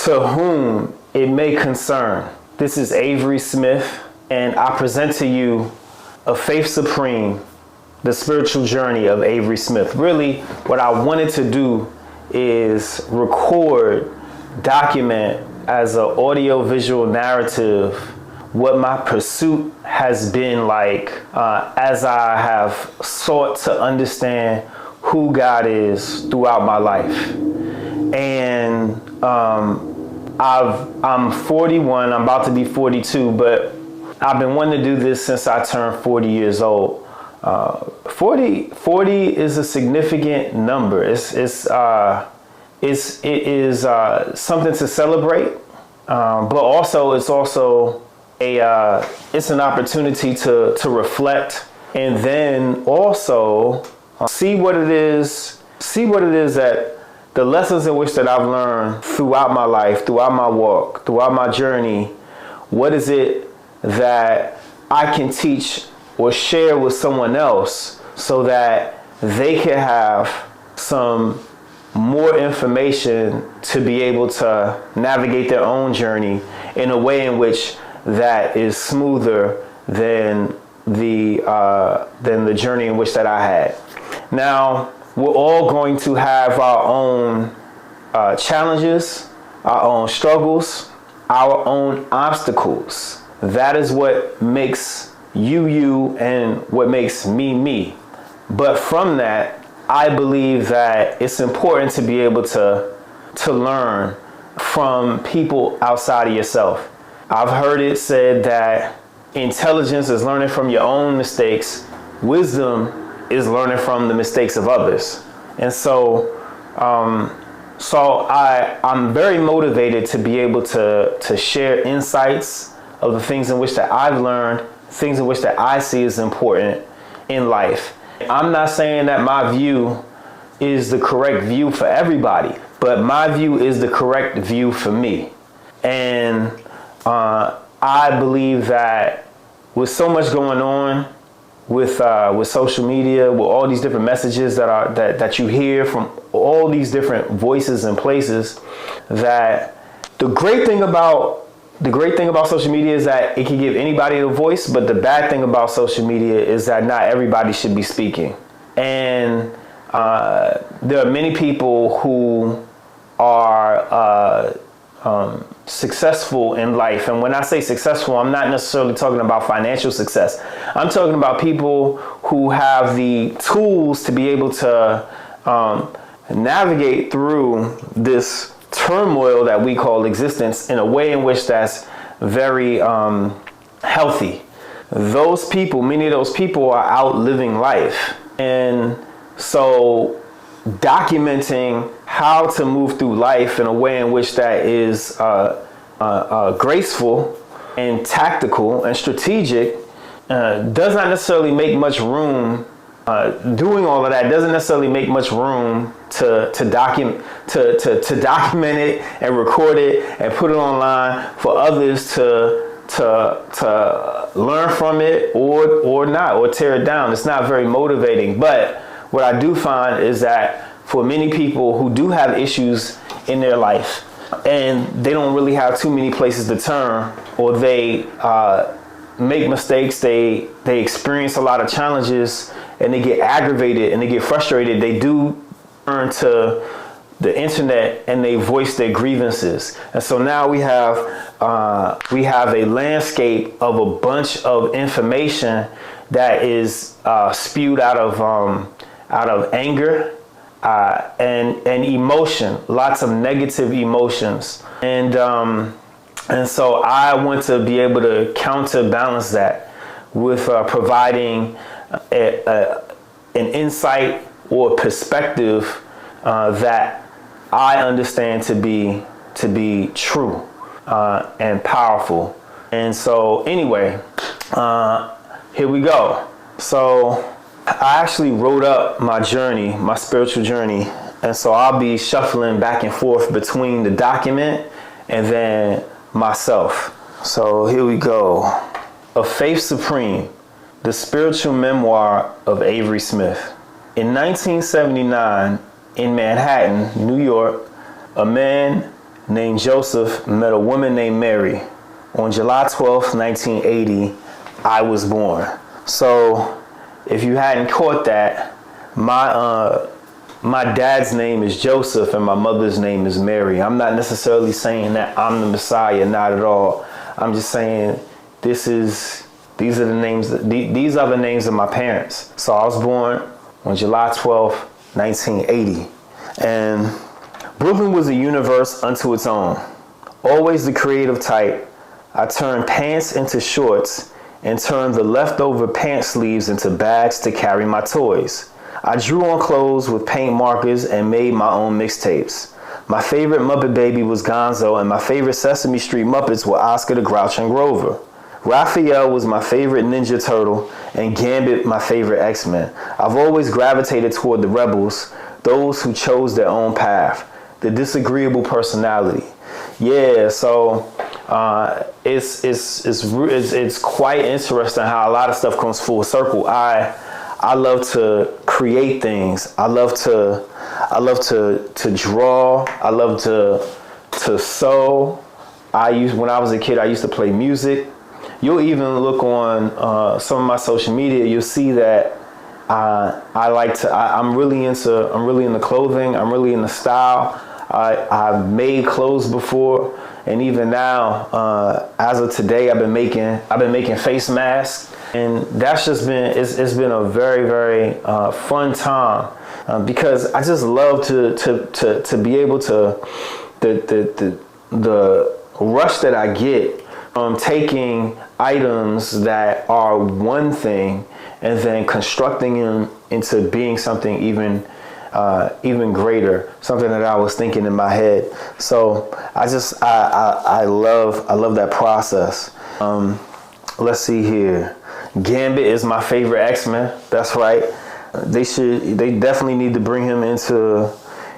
to whom it may concern. This is Avery Smith, and I present to you A Faith Supreme, the spiritual journey of Avery Smith. Really, what I wanted to do is record, document as an audio-visual narrative what my pursuit has been like as I have sought to understand who God is throughout my life. And I'm 41, I'm about to be 42, but I've been wanting to do this since I turned 40 years old. 40 is a significant number. It is something to celebrate, but also it's also it's an opportunity to reflect, and then also see what it is that the lessons in which that I've learned throughout my life, throughout my walk, throughout my journey. What is it that I can teach or share with someone else so that they can have some more information to be able to navigate their own journey in a way in which that is smoother than the journey in which that I had. Now, we're all going to have our own challenges, our own struggles, our own obstacles. That is what makes you, and what makes me. But from that, I believe that it's important to be able to learn from people outside of yourself. I've heard it said that intelligence is learning from your own mistakes. Wisdom is learning from the mistakes of others. And so I'm very motivated to be able to share insights of the things in which that I've learned, things in which that I see is important in life. I'm not saying that my view is the correct view for everybody, but my view is the correct view for me. And I believe that with so much going on with social media, with all these different messages that you hear from all these different voices and places, that the great thing about social media is that it can give anybody a voice, but the bad thing about social media is that not everybody should be speaking. And there are many people who are successful in life. And when I say successful, I'm not necessarily talking about financial success. I'm talking about people who have the tools to be able to navigate through this turmoil that we call existence in a way in which that's very healthy. Those people, many of those people are out living life. And so documenting how to move through life in a way in which that is graceful and tactical and strategic does not necessarily make much room. Doing all of that doesn't necessarily make much room to document it and record it and put it online for others to learn from it or not, or tear it down. It's not very motivating. But what I do find is that for many people who do have issues in their life and they don't really have too many places to turn, or they make mistakes, they experience a lot of challenges, and they get aggravated and they get frustrated, they do turn to the internet and they voice their grievances. And so now we have a landscape of a bunch of information that is spewed out of anger and emotion, lots of negative emotions. And so I want to be able to counterbalance that with providing an insight or perspective that I understand to be true and powerful. And so anyway, here we go. So I actually wrote up my journey, my spiritual journey. And so I'll be shuffling back and forth between the document and then myself. So here we go. A Faith Supreme, the spiritual memoir of Avery Smith. In 1979, in Manhattan, New York, a man named Joseph met a woman named Mary. On July 12th, 1980, I was born. So if you hadn't caught that, my dad's name is Joseph and my mother's name is Mary. I'm not necessarily saying that I'm the Messiah, not at all. I'm just saying these are the names of my parents. So I was born on July 12th, 1980. And Brooklyn was a universe unto its own. Always the creative type, I turned pants into shorts and turned the leftover pant sleeves into bags to carry my toys. I drew on clothes with paint markers and made my own mixtapes. My favorite Muppet Baby was Gonzo, and my favorite Sesame Street Muppets were Oscar the Grouch and Grover. Raphael was my favorite Ninja Turtle, and Gambit my favorite X-Men. I've always gravitated toward the rebels, those who chose their own path, the disagreeable personality. Yeah, so it's quite interesting how a lot of stuff comes full circle. I love to create things. I love to draw. I love to sew. When I was a kid, I used to play music. You'll even look on some of my social media. You'll see that I'm really into clothing. I'm really into style. I've made clothes before, and even now, as of today, I've been making face masks, and that's just been it's been a very, very fun time because I just love to be able to the rush that I get from taking items that are one thing and then constructing them into being something even greater, something that I was thinking in my head. So I love that process. Let's see here. Gambit is my favorite X-Men. That's right. They definitely need to bring him into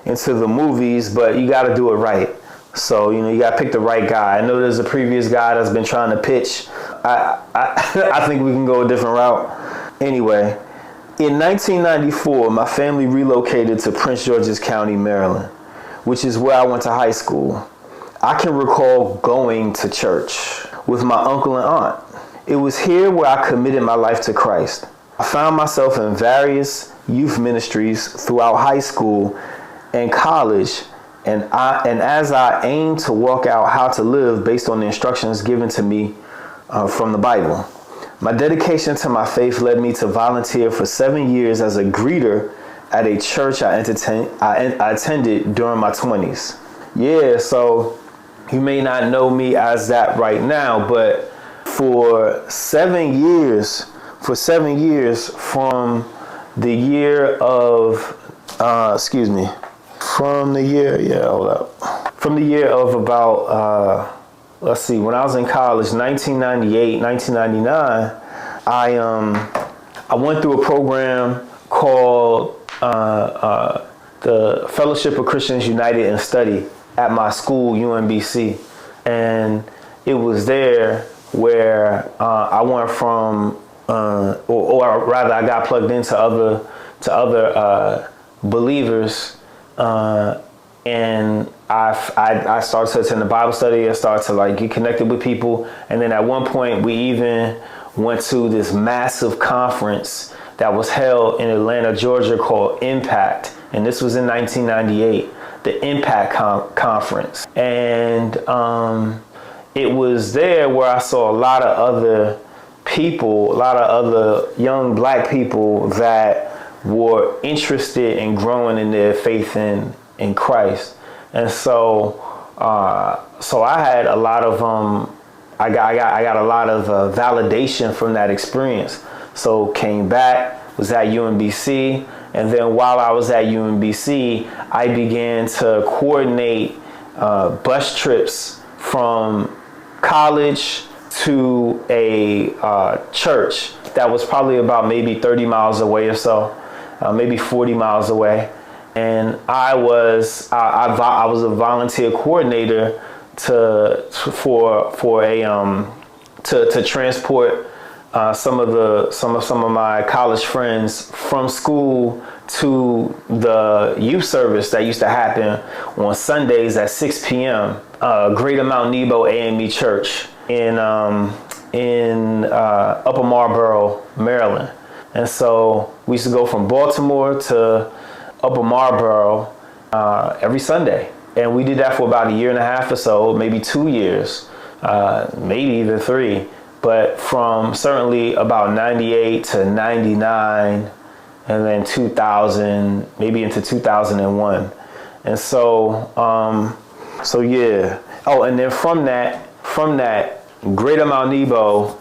the movies, but you got to do it right. So, you got to pick the right guy. I know there's a previous guy that's been trying to pitch. I think we can go a different route. Anyway, in 1994, my family relocated to Prince George's County, Maryland, which is where I went to high school. I can recall going to church with my uncle and aunt. It was here where I committed my life to Christ. I found myself in various youth ministries throughout high school and college, and as I aimed to walk out how to live based on the instructions given to me from the Bible. My dedication to my faith led me to volunteer for 7 years as a greeter at a church I attended during my 20s. Yeah, so you may not know me as that right now, but for 7 years, from the year of, from the year of about, when I was in college, 1998, 1999, I went through a program called the Fellowship of Christians United in Study at my school, UMBC. And it was there where I went from, or rather I got plugged into other believers, and I started to attend the Bible study. I started to get connected with people. And then at one point we even went to this massive conference that was held in Atlanta, Georgia called Impact. And this was in 1998, the Impact Conference. And it was there where I saw a lot of other people, a lot of other young black people that were interested in growing in their faith in Christ. And so I had a lot of I got a lot of validation from that experience. So came back, was at UMBC, and then while I was at UMBC, I began to coordinate bus trips from college to a church that was probably about maybe 30 miles away or so, maybe 40 miles away. And I was a volunteer coordinator to transport some of my college friends from school to the youth service that used to happen on Sundays at 6 p.m. Greater Mount Nebo AME Church in Upper Marlboro, Maryland. And so we used to go from Baltimore to Upper Marlboro every Sunday. And we did that for about a year and a half or so, maybe 2 years, maybe even 3. But from certainly about 98 to 99, and then 2000, maybe into 2001. And so, yeah. Oh, and then from that Greater Mount Nebo,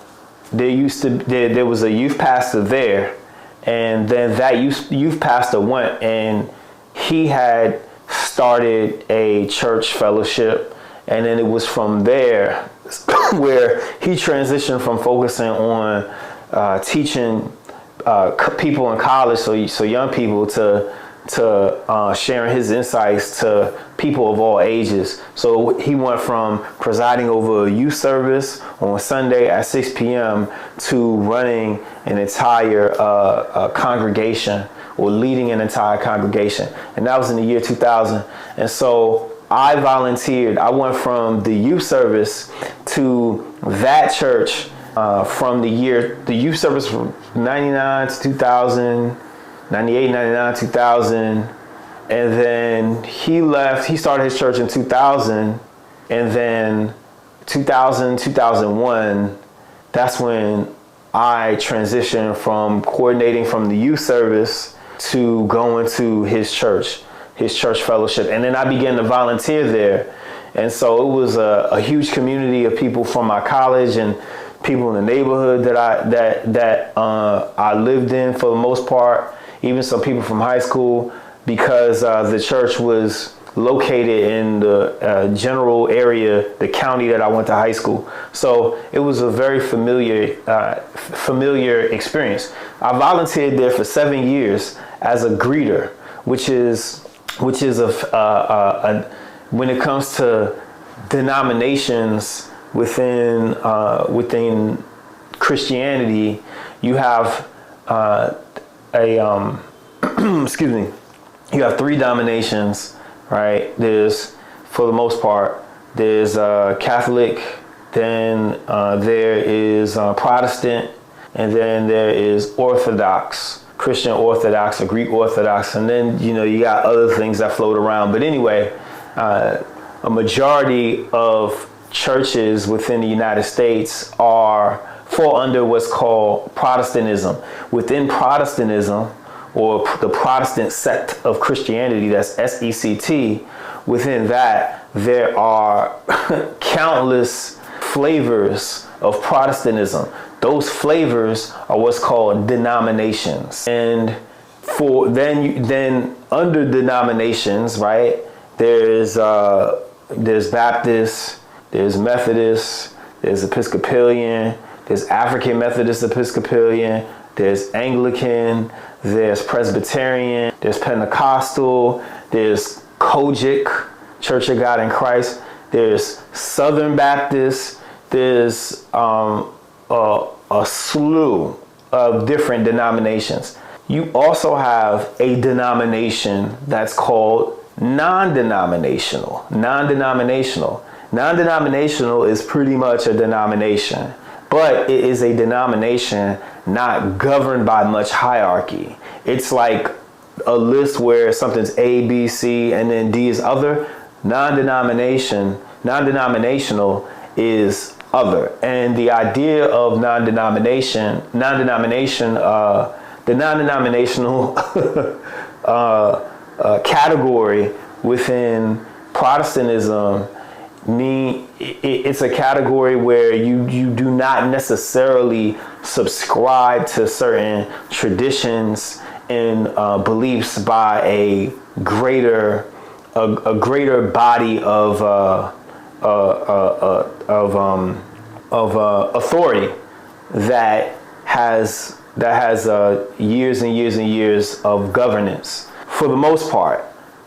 there was a youth pastor there, and then that youth pastor went, and he had started a church fellowship, and then it was from there where he transitioned from focusing on teaching people in college, so young people, to sharing his insights to people of all ages. So he went from presiding over a youth service on Sunday at 6 p.m. to running an entire congregation, or leading an entire congregation. And that was in the year 2000. And so I volunteered. I went from the youth service to that church from the youth service from 99 to 2000, 98, 99, 2000. And then he left. He started his church in 2000. And then 2000, 2001, that's when I transitioned from coordinating from the youth service to going to his church fellowship. And then I began to volunteer there. And so it was a huge community of people from my college and people in the neighborhood that I lived in for the most part, even some people from high school, because the church was located in the general area, the county that I went to high school. So it was a very familiar experience. I volunteered there for 7 years as a greeter, which is when it comes to denominations within Christianity, you have excuse me, you have 3 denominations, right? There's, for the most part, there's Catholic, then there is Protestant, and then there is Orthodox, Christian Orthodox or Greek Orthodox, and then you got other things that float around. But anyway, a majority of churches within the United States fall under what's called Protestantism. Within Protestantism, or the Protestant sect of Christianity, that's SECT, within that there are countless flavors of Protestantism. Those flavors are what's called denominations. And then under denominations, right, there's Baptist, there's Methodist, there's Episcopalian, there's African Methodist Episcopalian, there's Anglican, there's Presbyterian, there's Pentecostal, there's Kojic, Church of God in Christ, there's Southern Baptist, there's a slew of different denominations. You also have a denomination that's called non-denominational. Non-denominational is pretty much a denomination, but it is a denomination not governed by much hierarchy. It's like a list where something's A, B, C, and then D is other. Non-denominational is other. And the idea of the non-denominational category within Protestantism, it's a category where you do not necessarily subscribe to certain traditions and beliefs by a greater body of authority that has years and years and years of governance for the most part.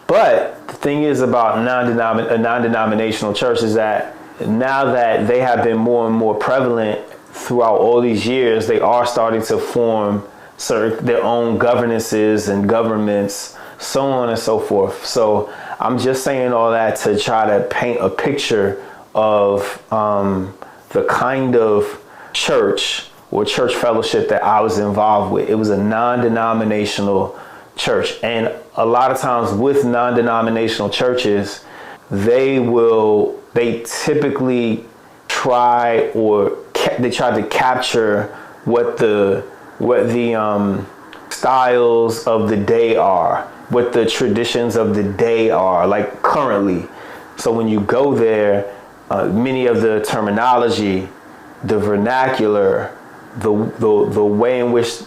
But the thing is about non-denominational churches that now that they have been more and more prevalent throughout all these years, they are starting to form their own governances and governments, so on and so forth. So I'm just saying all that to try to paint a picture of the kind of church or church fellowship that I was involved with. It was a non-denominational church. And a lot of times with non-denominational churches, they typically try to capture what the styles of the day are, what the traditions of the day are, like currently. So when you go there, many of the terminology, the vernacular, the way in which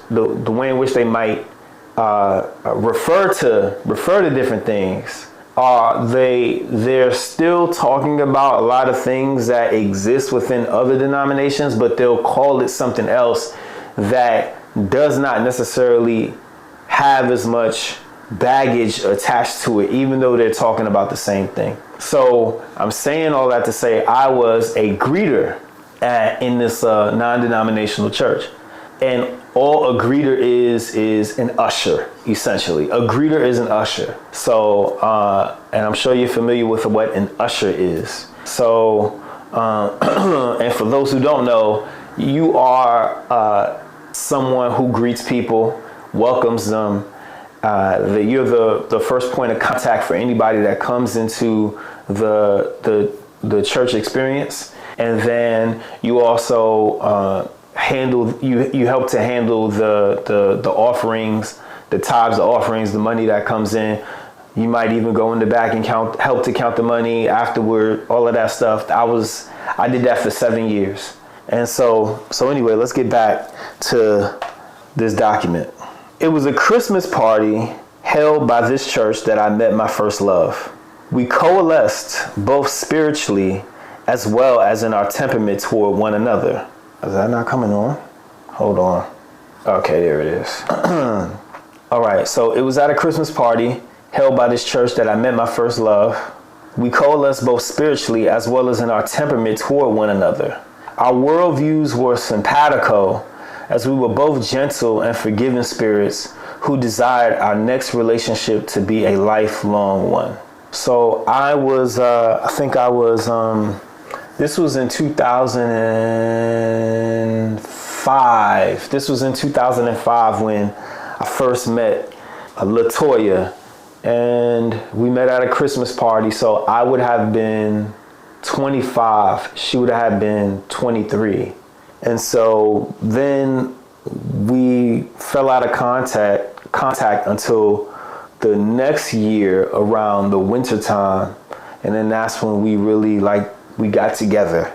they might refer to different things, they're still talking about a lot of things that exist within other denominations, but they'll call it something else that does not necessarily have as much baggage attached to it, even though they're talking about the same thing. So I'm saying all that to say I was a greeter in this non-denominational church. And all a greeter is an usher, essentially. A greeter is an usher. So, and I'm sure you're familiar with what an usher is. So, and for those who don't know, you are someone who greets people, welcomes them. You're the first point of contact for anybody that comes into the church experience. And then you also you help to handle the offerings, the tithes, the offerings, the money that comes in. You might even go in the back and help to count the money afterward, all of that stuff. I did that for 7 years. And so anyway, let's get back to this document. It was a Christmas party held by this church that I met my first love. We coalesced both spiritually as well as in our temperament toward one another. Is that not coming on? Hold on. Okay, there it is. All right, so it was at a Christmas party held by this church that I met my first love. We coalesced both spiritually as well as in our temperament toward one another. Our worldviews were simpatico, as we were both gentle and forgiving spirits who desired our next relationship to be a lifelong one. So this was in 2005. This was in 2005 when I first met LaToya, and we met at a Christmas party. So I would have been 25. She would have been 23. And so then we fell out of contact until the next year around the winter time. And then that's when we really we got together.